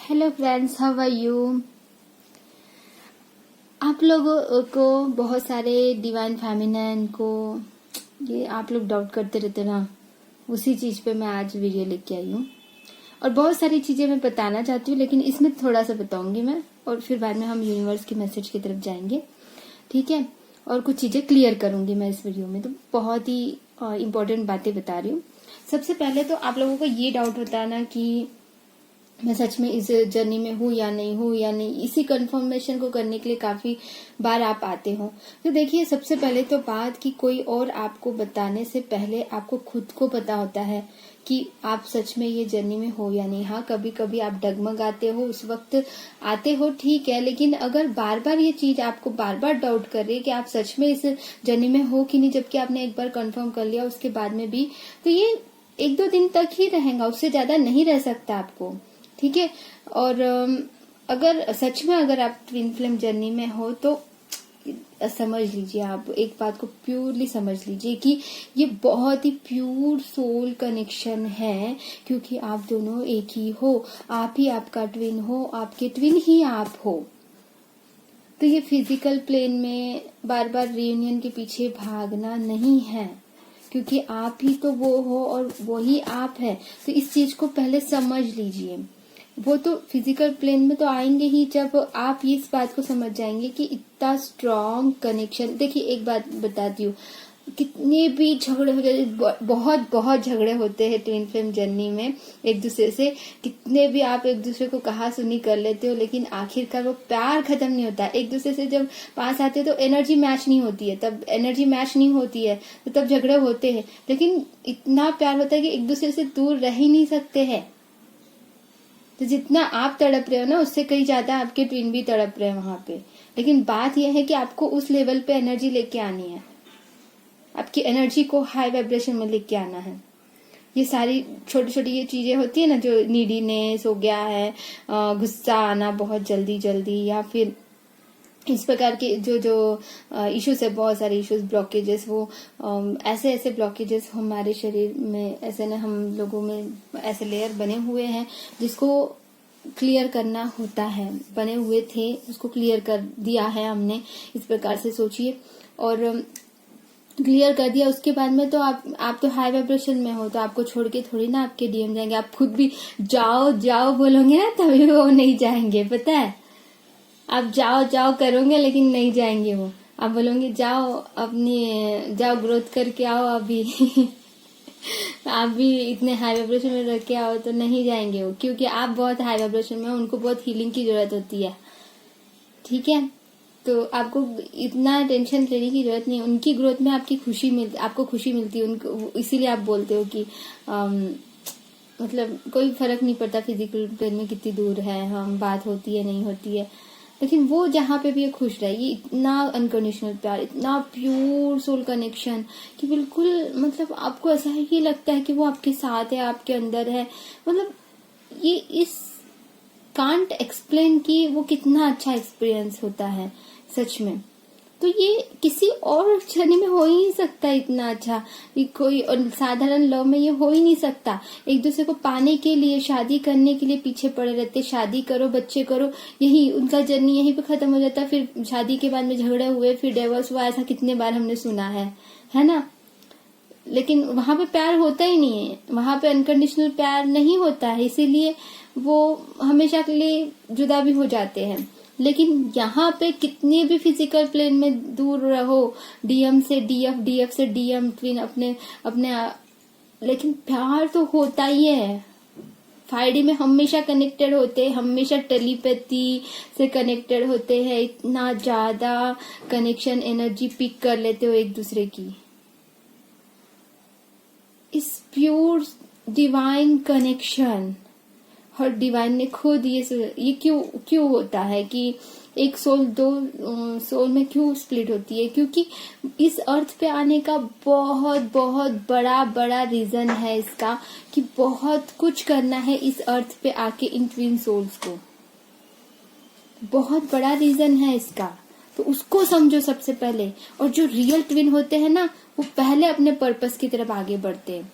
Hello friends, how are you. आप लोगों को बहुत सारे डिवाइन फेमिनिन को ये आप लोग डाउट करते रहते ना, उसी चीज पे मैं आज वीडियो लेके आई हूँ। और बहुत सारी चीजें मैं बताना चाहती हूँ, लेकिन इसमें थोड़ा सा बताऊंगी मैं, और फिर बाद में हम यूनिवर्स के मैसेज की तरफ जाएंगे, ठीक है। और कुछ चीजें क्लियर करूंगी मैं इस वीडियो में, तो बहुत ही इंपॉर्टेंट बातें बता रही हूँ। सबसे पहले तो आप लोगों को ये डाउट होता है ना कि मैं सच में इस जर्नी में हूँ या नहीं, इसी कंफर्मेशन को करने के लिए काफी बार आप आते हो। तो देखिए, सबसे पहले तो बात कि कोई और आपको बताने से पहले आपको खुद को पता होता है कि आप सच में ये जर्नी में हो या नहीं। हाँ, कभी कभी आप डगमगाते हो, उस वक्त आते हो, ठीक है, लेकिन अगर बार बार ये चीज आपको बार बार डाउट कर रही है कि आप सच में इस जर्नी में हो कि नहीं, जबकि आपने एक बार कंफर्म कर लिया उसके बाद में भी, तो ये 1-2 दिन तक ही रहेगा, उससे ज्यादा नहीं रह सकता आपको, ठीक है। और अगर सच में अगर आप ट्विन फ्लेम जर्नी में हो तो समझ लीजिए, आप एक बात को प्योरली समझ लीजिए कि ये बहुत ही प्योर सोल कनेक्शन है, क्योंकि आप दोनों एक ही हो, आप ही आपका ट्विन हो, आपके ट्विन ही आप हो। तो ये फिजिकल प्लेन में बार बार रियूनियन के पीछे भागना नहीं है, क्योंकि आप ही तो वो हो और वो ही आप है। तो इस चीज को पहले समझ लीजिए। वो तो फिजिकल प्लेन में तो आएंगे ही जब आप इस बात को समझ जाएंगे कि इतना स्ट्रॉन्ग कनेक्शन। देखिए, एक बात बताती हूँ, कितने भी झगड़े हो जाते, बहुत बहुत झगड़े होते हैं ट्विन फ्लेम जर्नी में एक दूसरे से, कितने भी आप एक दूसरे को कहा सुनी कर लेते हो, लेकिन आखिरकार वो प्यार खत्म नहीं होता। एक दूसरे से जब पास आते हो तो एनर्जी मैच नहीं होती है, तो तब झगड़े होते हैं, लेकिन इतना प्यार होता है कि एक दूसरे से दूर रह ही नहीं सकते हैं। तो जितना आप तड़प रहे हो ना, उससे कहीं ज्यादा आपके ट्विन भी तड़प रहे हैं वहां पे। लेकिन बात यह है कि आपको उस लेवल पे एनर्जी लेके आनी है, आपकी एनर्जी को हाई वाइब्रेशन में लेके आना है। ये सारी छोटी छोटी ये चीजें होती है ना, जो नीडीनेस हो गया है, गुस्सा आना बहुत जल्दी जल्दी, या फिर इस प्रकार के जो इश्यूज है, बहुत सारे इश्यूज, ब्लॉकेजेस, वो ऐसे ऐसे ब्लॉकेजेस हमारे शरीर में, ऐसे ना हम लोगों में ऐसे लेयर बने हुए हैं जिसको क्लियर करना होता है, बने हुए थे, उसको क्लियर कर दिया है हमने, इस प्रकार से सोचिए। और क्लियर कर दिया उसके बाद में तो आप तो हाई वाइब्रेशन में हो, तो आपको छोड़ के थोड़ी ना आपके डीएम जाएंगे। आप खुद भी जाओ जाओ बोलोगे ना, तभी वो नहीं जाएंगे, पता है। आप जाओ जाओ करोगे लेकिन नहीं जाएंगे वो। आप बोलोगे जाओ ग्रोथ करके आओ अभी आप भी इतने हाई वाइब्रेशन में रह के आओ, तो नहीं जाएंगे वो, क्योंकि आप बहुत हाई वाइब्रेशन में हो, उनको बहुत हीलिंग की जरूरत होती है, ठीक है। तो आपको इतना टेंशन लेने की जरूरत नहीं है, उनकी ग्रोथ में आपको खुशी मिलती है उनको, इसीलिए आप बोलते हो कि मतलब कोई फर्क नहीं पड़ता फिजिकल प्लेन में कितनी दूर है, हम बात होती है नहीं होती है, लेकिन वो जहाँ पे भी खुश रहे। ये इतना अनकंडीशनल प्यार, इतना प्योर सोल कनेक्शन कि बिल्कुल मतलब आपको ऐसा ही लगता है कि वो आपके साथ है, आपके अंदर है। मतलब ये इस कांट एक्सप्लेन कि वो कितना अच्छा एक्सपीरियंस होता है सच में। तो ये किसी और जर्नी में हो ही नहीं सकता इतना अच्छा, ये कोई और साधारण लव में ये हो ही नहीं सकता। एक दूसरे को पाने के लिए, शादी करने के लिए पीछे पड़े रहते, शादी करो, बच्चे करो, यही उनका जर्नी यहीं पे खत्म हो जाता। फिर शादी के बाद में झगड़े हुए, फिर डिवोर्स हुआ, ऐसा कितने बार हमने सुना है ना। लेकिन वहां पे प्यार होता ही नहीं है, वहां पे अनकंडीशनल प्यार नहीं होता है, इसीलिए वो हमेशा के लिए जुदा भी हो जाते हैं। लेकिन यहाँ पे कितने भी फिजिकल प्लेन में दूर रहो, डीएम से डीएफ, डीएफ से डीएम, ट्विन अपने अपने, लेकिन प्यार तो होता ही है। 5D में हमेशा कनेक्टेड होते हैं, हमेशा टेलीपैथी से कनेक्टेड होते हैं, इतना ज्यादा कनेक्शन, एनर्जी पिक कर लेते हो एक दूसरे की। इस pure divine connection, her divine ने खुद ये क्यों होता है कि एक सोल दो सोल में क्यों स्प्लिट होती है, क्योंकि इस अर्थ पे आने का बहुत बहुत बड़ा बड़ा रीजन है इसका, कि बहुत कुछ करना है इस अर्थ पे आके इन ट्विन सोल्स को, बहुत बड़ा रीजन है इसका। तो उसको समझो सबसे पहले। और जो रियल ट्विन होते हैं ना, वो पहले अपने पर्पस की तरफ आगे बढ़ते हैं।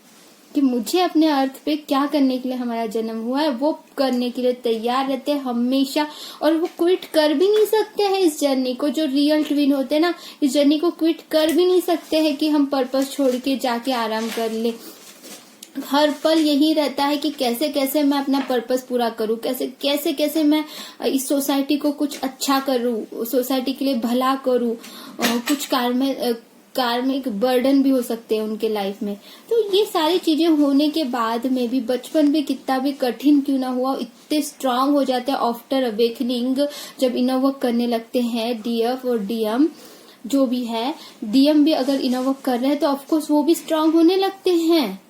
कि मुझे अपने अर्थ पे क्या करने के लिए हमारा जन्म हुआ है वो करने के लिए तैयार रहते हैं हमेशा, और वो क्विट कर भी नहीं सकते हैं इस जर्नी को। जो रियल ट्विन होते हैं ना, इस जर्नी को क्विट कर भी नहीं सकते हैं कि हम पर्पस छोड़ के जाके आराम कर ले। हर पल यही रहता है कि कैसे कैसे मैं अपना पर्पस पूरा करूं, कैसे कैसे मैं इस सोसाइटी को कुछ अच्छा करूं, सोसाइटी के लिए भला करूं। कुछ कार्मिक बर्डन भी हो सकते हैं उनके लाइफ में। तो ये सारी चीजें होने के बाद में भी बचपन में कितना भी कठिन क्यों ना हुआ, इतने स्ट्रांग हो जाते हैं आफ्टर अवेकनिंग, जब इनर वर्क करने लगते हैं। डीएफ और डीएम जो भी है, डीएम भी अगर इनर वर्क कर रहे हैं तो ऑफकोर्स वो भी स्ट्रांग होने लगते हैं।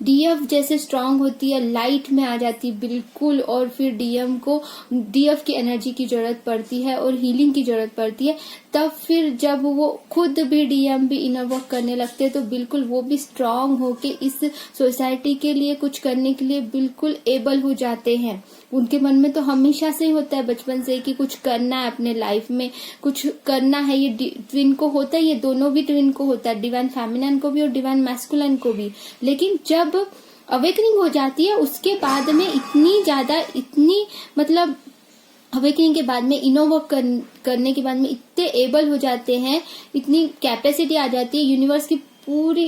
डीएफ जैसे स्ट्रांग होती है, लाइट में आ जाती है बिल्कुल, और फिर डीएम को डीएफ की एनर्जी की जरूरत पड़ती है और हीलिंग की जरूरत पड़ती है। तब फिर जब वो खुद भी डीएम भी इनर वर्क करने लगते हैं तो बिल्कुल वो भी स्ट्रांग होके इस सोसाइटी के लिए कुछ करने के लिए बिल्कुल एबल हो जाते हैं। उनके मन में तो हमेशा से ही होता है, बचपन से, कि कुछ करना है अपने लाइफ में, कुछ करना है। ये ट्विन को होता है, ये दोनों भी ट्विन को होता है, डिवाइन फेमिनिन को भी और डिवाइन मैस्कुलिन को भी। लेकिन जब अवेकनिंग हो जाती है उसके बाद में इतनी मतलब अवेकनिंग के बाद में इनर वर्क करने के बाद में इतने एबल हो जाते हैं, इतनी कैपेसिटी आ जाती है। यूनिवर्स की पूरी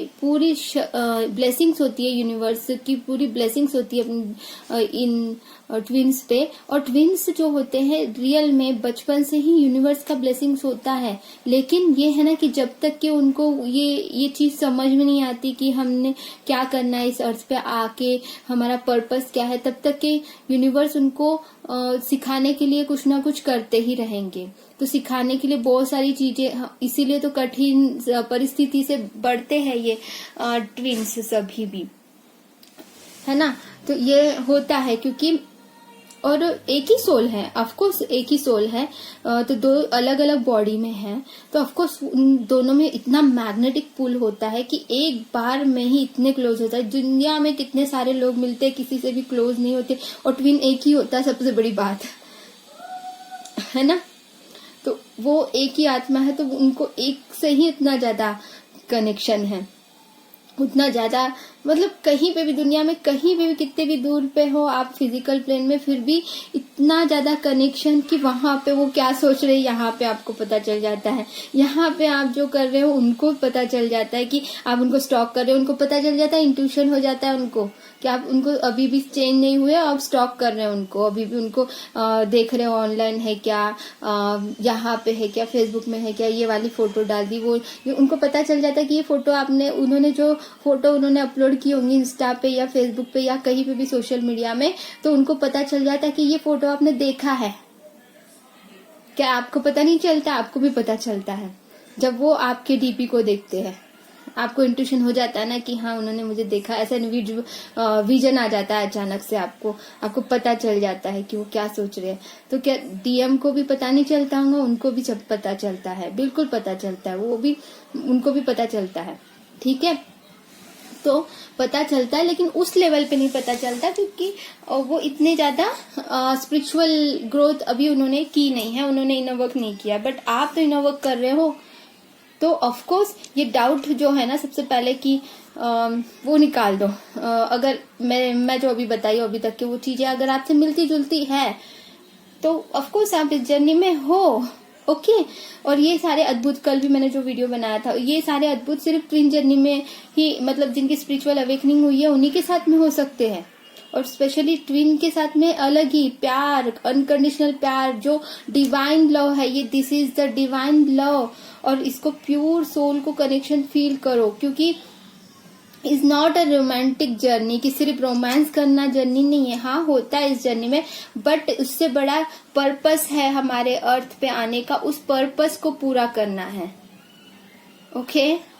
ब्लेसिंग्स होती है, यूनिवर्स की पूरी ब्लेसिंग्स होती है इन ट्विन्स पे। और ट्विन्स जो होते हैं रियल में बचपन से ही यूनिवर्स का ब्लेसिंग्स होता है। लेकिन ये है ना कि जब तक कि उनको ये चीज समझ में नहीं आती कि हमने क्या करना है इस अर्थ पे आके, हमारा पर्पस क्या है, तब तक कि यूनिवर्स उनको सिखाने के लिए कुछ ना कुछ करते ही रहेंगे। तो सिखाने के लिए बहुत सारी चीजें, इसीलिए तो कठिन परिस्थिति से बढ़ते हैं ये ट्विन्स सभी भी, है ना। तो ये होता है क्योंकि, और एक ही सोल है, ऑफकोर्स एक ही सोल है, तो दो अलग अलग बॉडी में है, तो ऑफकोर्स उन दोनों में इतना मैग्नेटिक पुल होता है कि एक बार में ही इतने क्लोज होता है। दुनिया में कितने सारे लोग मिलते हैं, किसी से भी क्लोज नहीं होते, और ट्विन एक ही होता है, सबसे बड़ी बात है ना। तो वो एक ही आत्मा है, तो उनको एक से ही इतना ज्यादा कनेक्शन है, उतना ज्यादा, मतलब कहीं पे भी दुनिया में, कहीं पे भी, कितने भी दूर पे हो आप फिजिकल प्लेन में, फिर भी इतना ज्यादा कनेक्शन कि वहां पे वो क्या सोच रहे हैं यहाँ पे आपको पता चल जाता है। यहाँ पे आप जो कर रहे हो उनको पता चल जाता है कि आप उनको स्टॉक कर रहे हो, उनको पता चल जाता है, इंट्यूशन हो जाता है उनको कि आप उनको अभी भी चेंज नहीं हुए, आप स्टॉक कर रहे हैं उनको, अभी भी उनको देख रहे हो, ऑनलाइन है क्या, यहाँ पे है क्या, फेसबुक में है क्या, ये वाली फोटो डाल दी, वो उनको पता चल जाता है कि ये फोटो उन्होंने जो फोटो उन्होंने अपलोड की होंगी इंस्टा पे या फेसबुक पे या कहीं पे भी सोशल मीडिया में, तो उनको पता चल जाता है कि ये फोटो आपने देखा है क्या। आपको पता नहीं चलता, आपको भी पता चलता है जब वो आपके डीपी को देखते हैं। आपको इंट्यूशन हो जाता है ना कि हाँ उन्होंने मुझे देखा, ऐसा विजन आ जाता है अचानक से, आपको पता चल जाता है कि वो क्या सोच रहे हैं। तो क्या डीएम को भी पता नहीं चलता होगा, उनको भी सब पता चलता है, बिल्कुल पता चलता है, उनको भी पता चलता है, ठीक है। तो पता चलता है, लेकिन उस लेवल पे नहीं पता चलता क्योंकि वो इतने ज्यादा स्पिरिचुअल ग्रोथ अभी उन्होंने की नहीं है, उन्होंने इनर वर्क नहीं किया। बट आप तो इनर वर्क कर रहे हो, तो ऑफ कोर्स ये डाउट जो है ना सबसे पहले कि वो निकाल दो। अगर मैं जो अभी बताई अभी तक की वो चीजें अगर आपसे मिलती जुलती है तो ऑफ कोर्स आप इस जर्नी में हो, ओके। और ये सारे अद्भुत, कल भी मैंने जो वीडियो बनाया था, ये सारे अद्भुत सिर्फ ट्विन जर्नी में ही, मतलब जिनकी स्पिरिचुअल अवेकनिंग हुई है उन्हीं के साथ में हो सकते हैं। और स्पेशली ट्विन के साथ में अलग ही प्यार, अनकंडीशनल प्यार, जो डिवाइन लव है, ये this is the divine love. और इसको प्योर सोल को कनेक्शन फील करो, क्योंकि is not a romantic journey, कि सिर्फ रोमांस करना जर्नी नहीं है। हाँ होता है इस जर्नी में, बट उससे बड़ा पर्पस है हमारे अर्थ पे आने का, उस पर्पस को पूरा करना है, ओके।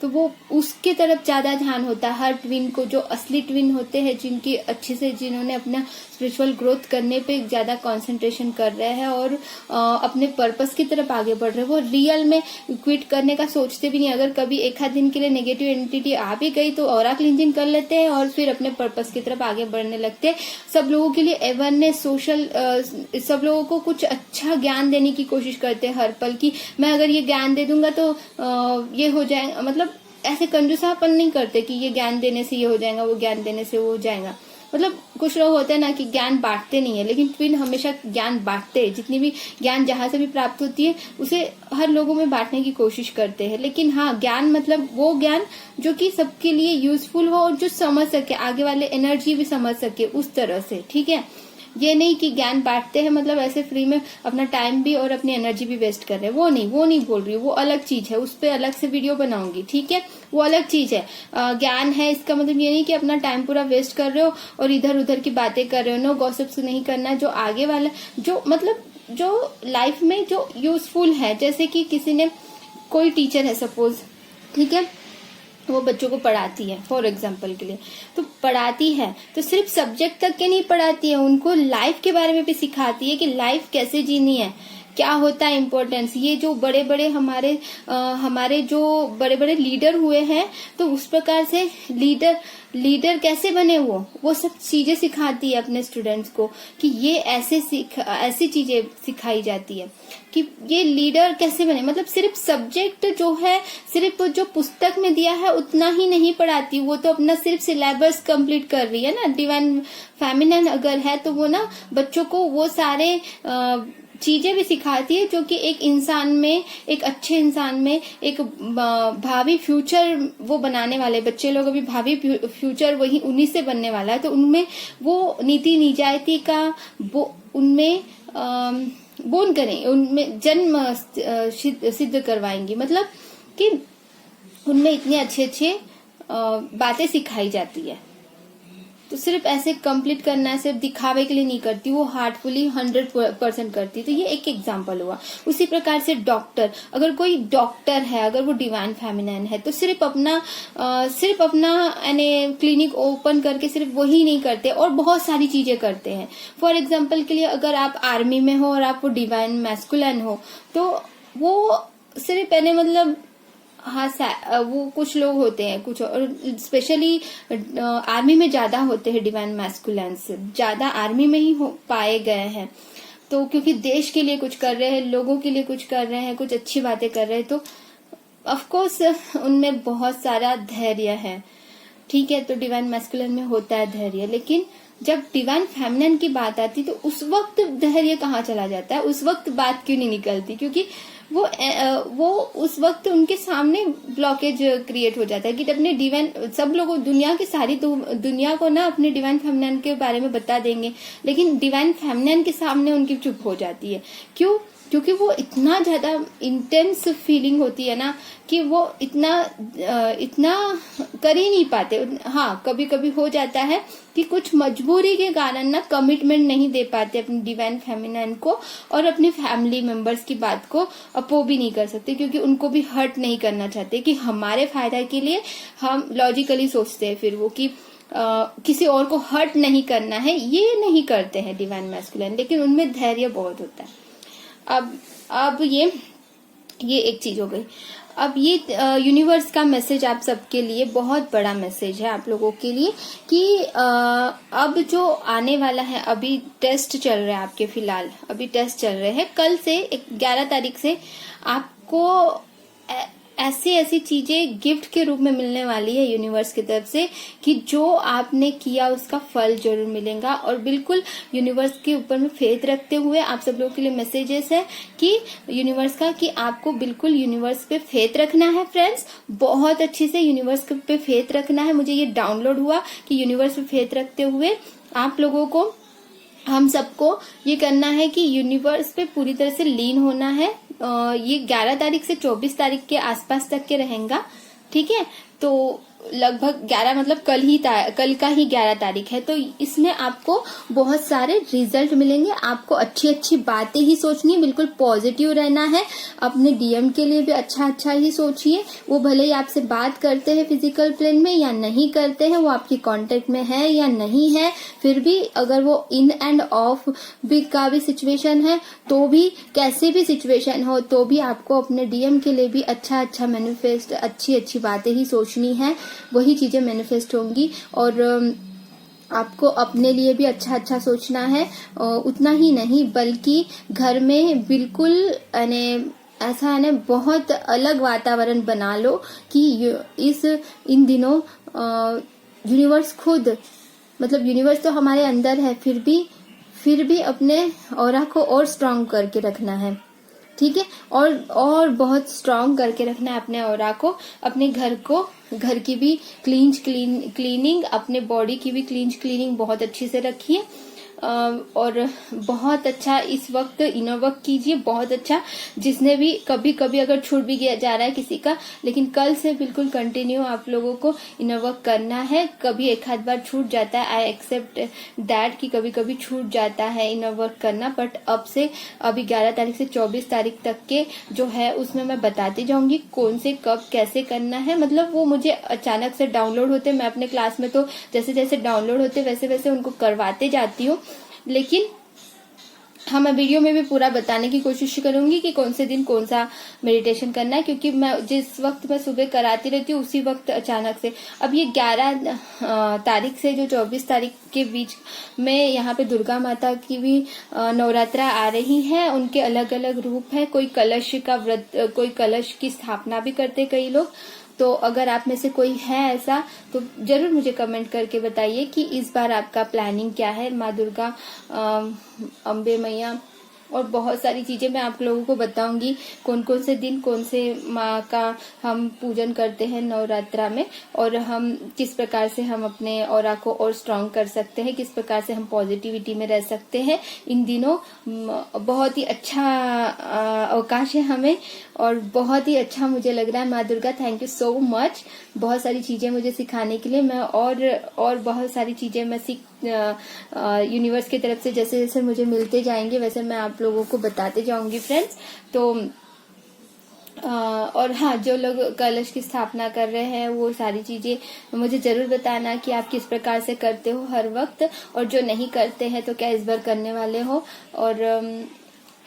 तो वो उसके तरफ ज्यादा ध्यान होता है हर ट्विन को, जो असली ट्विन होते हैं, जिनकी अच्छे से, जिन्होंने अपना स्पिरिचुअल ग्रोथ करने पे ज्यादा कंसंट्रेशन कर रहे हैं और अपने पर्पस की तरफ आगे बढ़ रहे हैं। वो रियल में क्विट करने का सोचते भी नहीं। अगर कभी एक आध दिन के लिए नेगेटिव एंटिटी आ भी गई तो ऑरा क्लींजिंग कर लेते हैं और फिर अपने पर्पस की तरफ आगे बढ़ने लगते हैं। सब लोगों के लिए अवेयरनेस, सोशल, सब लोगों को कुछ अच्छा ज्ञान देने की कोशिश करते हैं हर पल की। मैं अगर ये ज्ञान दे दूंगा तो ये हो जाए, मतलब ऐसे कंजूसापन नहीं करते कि ये ज्ञान देने से ये हो जाएगा, वो ज्ञान देने से वो हो जाएगा। मतलब कुछ लोग होते हैं ना कि ज्ञान बांटते नहीं है, लेकिन फिर हमेशा ज्ञान बांटते हैं। जितनी भी ज्ञान जहां से भी प्राप्त होती है उसे हर लोगों में बांटने की कोशिश करते हैं। लेकिन हाँ, ज्ञान मतलब वो ज्ञान जो कि सबके लिए यूजफुल हो और जो समझ सके, आगे वाले एनर्जी भी समझ सके उस तरह से, ठीक है। ये नहीं कि ज्ञान बांटते हैं मतलब ऐसे फ्री में अपना टाइम भी और अपनी एनर्जी भी वेस्ट कर रहे हैं, वो नहीं बोल रही हूँ, वो अलग चीज है, उस पर अलग से वीडियो बनाऊंगी, ठीक है। वो अलग चीज है। ज्ञान है इसका मतलब ये नहीं कि अपना टाइम पूरा वेस्ट कर रहे हो और इधर उधर की बातें कर रहे हो। नो गॉसिप्स नहीं करना, जो आगे वाला जो मतलब जो लाइफ में जो यूजफुल है। जैसे कि किसी ने, कोई टीचर है सपोज, ठीक है, वो बच्चों को पढ़ाती है फॉर एग्जाम्पल के लिए, तो पढ़ाती है तो सिर्फ सब्जेक्ट तक के नहीं पढ़ाती है, उनको लाइफ के बारे में भी सिखाती है कि लाइफ कैसे जीनी है, क्या होता है इम्पोर्टेंस। ये जो बड़े बड़े हमारे जो बड़े बड़े लीडर हुए हैं, तो उस प्रकार से लीडर कैसे बने, वो सब चीजें सिखाती है अपने स्टूडेंट्स को कि ये ऐसी चीजें सिखाई जाती है कि ये लीडर कैसे बने। मतलब सिर्फ सब्जेक्ट जो है, सिर्फ जो पुस्तक में दिया है उतना ही नहीं पढ़ाती, वो तो अपना सिर्फ सिलेबस कंप्लीट कर रही है ना। डिवाइन फेमिनिन अगर है तो वो ना बच्चों को वो सारे चीजें भी सिखाती है जो कि एक इंसान में, एक अच्छे इंसान में, एक भावी फ्यूचर वो बनाने वाले बच्चे लोग, अभी भावी फ्यूचर वही उन्हीं से बनने वाला है। तो उनमें वो नीति निजायती का वो उनमें बोन करें, उनमें जन्म सिद्ध करवाएंगी। मतलब कि उनमें इतने अच्छे बातें सिखाई जाती है। तो सिर्फ ऐसे कंप्लीट करना है, सिर्फ दिखावे के लिए नहीं करती, वो हार्टफुली 100% करती। तो ये एक एग्जांपल हुआ। उसी प्रकार से डॉक्टर, अगर कोई डॉक्टर है, अगर वो डिवाइन फेमिनिन है, तो सिर्फ अपना यानी क्लिनिक ओपन करके सिर्फ वही नहीं करते और बहुत सारी चीजें करते हैं। फॉर एग्जाम्पल के लिए अगर आप आर्मी में हो और आप वो डिवाइन मैस्कुलिन हो, तो वो सिर्फ यानी मतलब हाँ, वो कुछ लोग होते हैं, कुछ और स्पेशली आर्मी में ज्यादा होते हैं डिवाइन मैस्कुलिन्स, ज्यादा आर्मी में ही पाए गए हैं। तो क्योंकि देश के लिए कुछ कर रहे हैं, लोगों के लिए कुछ कर रहे हैं, कुछ अच्छी बातें कर रहे हैं, तो ऑफ कोर्स उनमें बहुत सारा धैर्य है, ठीक है। तो डिवाइन मैस्कुलिन में होता है धैर्य, लेकिन जब डिवाइन फेमिनिन की बात आती तो उस वक्त धैर्य कहाँ चला जाता है, उस वक्त बात क्यों नहीं निकलती, क्योंकि वो उस वक्त उनके सामने ब्लॉकेज क्रिएट हो जाता है कि अपने डिवाइन, सब लोगों दुनिया की सारी दुनिया को ना अपने डिवाइन फेमिनिन के बारे में बता देंगे, लेकिन डिवाइन फेमिनिन के सामने उनकी चुप हो जाती है। क्यों? क्योंकि वो इतना ज्यादा इंटेंस फीलिंग होती है ना कि वो इतना कर ही नहीं पाते। हाँ, कभी कभी हो जाता है कि कुछ मजबूरी के कारण ना कमिटमेंट नहीं दे पाते अपनी डिवाइन फेमिनिन को, और अपने फैमिली मेंबर्स की बात को अपोज भी नहीं कर सकते, क्योंकि उनको भी हर्ट नहीं करना चाहते, कि हमारे फायदा के लिए हम लॉजिकली सोचते हैं फिर वो कि किसी और को हर्ट नहीं करना है, ये नहीं करते हैं डिवाइन मैस्कुलिन, लेकिन उनमें धैर्य बहुत होता है। अब ये एक चीज हो गई। अब ये यूनिवर्स का मैसेज आप सबके लिए बहुत बड़ा मैसेज है आप लोगों के लिए कि अब जो आने वाला है, अभी टेस्ट चल रहे हैं आपके, फिलहाल अभी टेस्ट चल रहे हैं। कल से 11 तारीख से आपको ऐसी चीजें गिफ्ट के रूप में मिलने वाली है यूनिवर्स की तरफ से कि जो आपने किया उसका फल जरूर मिलेगा। और बिल्कुल यूनिवर्स के ऊपर में फेथ रखते हुए आप सब लोगों के लिए मैसेजेस है कि यूनिवर्स का, कि आपको बिल्कुल यूनिवर्स पे फेथ रखना है फ्रेंड्स, बहुत अच्छे से यूनिवर्स पे फेथ रखना है। मुझे ये डाउनलोड हुआ कि यूनिवर्स पे फेथ रखते हुए आप लोगों को, हम सबको ये करना है कि यूनिवर्स पे पूरी तरह से लीन होना है। ये 11 तारीख से 24 तारीख के आसपास तक के रहेगा, ठीक है। तो लगभग 11 मतलब कल का ही 11 तारीख है। तो इसमें आपको बहुत सारे रिजल्ट मिलेंगे। आपको अच्छी बातें ही सोचनी है, बिल्कुल पॉजिटिव रहना है। अपने डीएम के लिए भी अच्छा ही सोचिए। वो भले ही आपसे बात करते हैं फिजिकल प्लेन में या नहीं करते हैं, वो आपकी कांटेक्ट में है या नहीं है, फिर भी अगर वो इन एंड ऑफ भी का भी सिचुएशन है, तो भी कैसे भी सिचुएशन हो, तो भी आपको अपने डीएम के लिए भी अच्छा मैनिफेस्ट, अच्छी बातें ही सोचनी है, वही चीजें मैनिफेस्ट होंगी। और आपको अपने लिए भी अच्छा सोचना है। उतना ही नहीं बल्कि घर में बिल्कुल ऐसा है ना, बहुत अलग वातावरण बना लो कि इन दिनों यूनिवर्स खुद, मतलब यूनिवर्स तो हमारे अंदर है, फिर भी अपने ऑरा को और स्ट्रांग करके रखना है, ठीक है। और बहुत स्ट्रांग करके रखना है अपने ऑरा को, अपने घर की भी क्लीनिंग, अपने बॉडी की भी क्लीनिंग बहुत अच्छी से रखिए। और बहुत अच्छा इस वक्त इनर वर्क कीजिए, बहुत अच्छा। जिसने भी कभी कभी अगर छूट भी गया जा रहा है किसी का, लेकिन कल से बिल्कुल कंटिन्यू आप लोगों को इनर वर्क करना है। कभी एक आध बार छूट जाता है, आई एक्सेप्ट दैट कि कभी कभी छूट जाता है इनर वर्क करना, बट अब से अभी 11 तारीख से 24 तारीख तक के जो है उसमें मैं बताती जाऊंगी कौन से कब कैसे करना है। मतलब वो मुझे अचानक से डाउनलोड होते, मैं अपने क्लास में तो जैसे जैसे डाउनलोड होते वैसे वैसे उनको करवाते जाती हूँ, लेकिन हाँ मैं वीडियो में भी पूरा बताने की कोशिश करूंगी कि कौन से दिन कौन सा मेडिटेशन करना है, क्योंकि मैं जिस वक्त मैं सुबह कराती रहती हूँ उसी वक्त अचानक से अब ये 11 तारीख से जो 24 तारीख के बीच में यहाँ पे दुर्गा माता की भी नवरात्रा आ रही है। उनके अलग अलग रूप है, कोई कलश का व्रत, कोई कलश की स्थापना भी करते कई लोग। तो अगर आप में से कोई है ऐसा तो जरूर मुझे कमेंट करके बताइए कि इस बार आपका प्लानिंग क्या है। माँ दुर्गा, अम्बे मैया और बहुत सारी चीजें मैं आप लोगों को बताऊंगी, कौन कौन से दिन कौन से माँ का हम पूजन करते हैं नवरात्रा में, और हम किस प्रकार से हम अपने ऑरा को और स्ट्रांग कर सकते हैं, किस प्रकार से हम पॉजिटिविटी में रह सकते हैं। इन दिनों बहुत ही अच्छा अवकाश है हमें और बहुत ही अच्छा मुझे लग रहा है। माँ Durga thank you so much, बहुत सारी चीजें मुझे सिखाने के लिए। मैं और बहुत सारी चीजें मैं यूनिवर्स की तरफ से जैसे जैसे मुझे मिलते जाएंगे वैसे मैं आप लोगों को बताते जाऊंगी फ्रेंड्स। तो और हाँ, जो लोग कलश की स्थापना कर रहे हैं वो सारी चीजें मुझे जरूर बताना कि आप किस प्रकार से करते हो हर वक्त, और जो नहीं करते हैं तो क्या इस बार करने वाले हो, और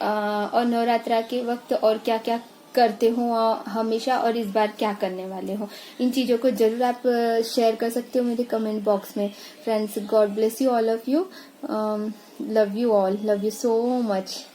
नवरात्रा के वक्त और क्या क्या करते हो हमेशा, और इस बार क्या करने वाले हो। इन चीजों को जरूर आप शेयर कर सकते हो मेरे कमेंट बॉक्स में friends. God bless you all of you, love you all, love you so much.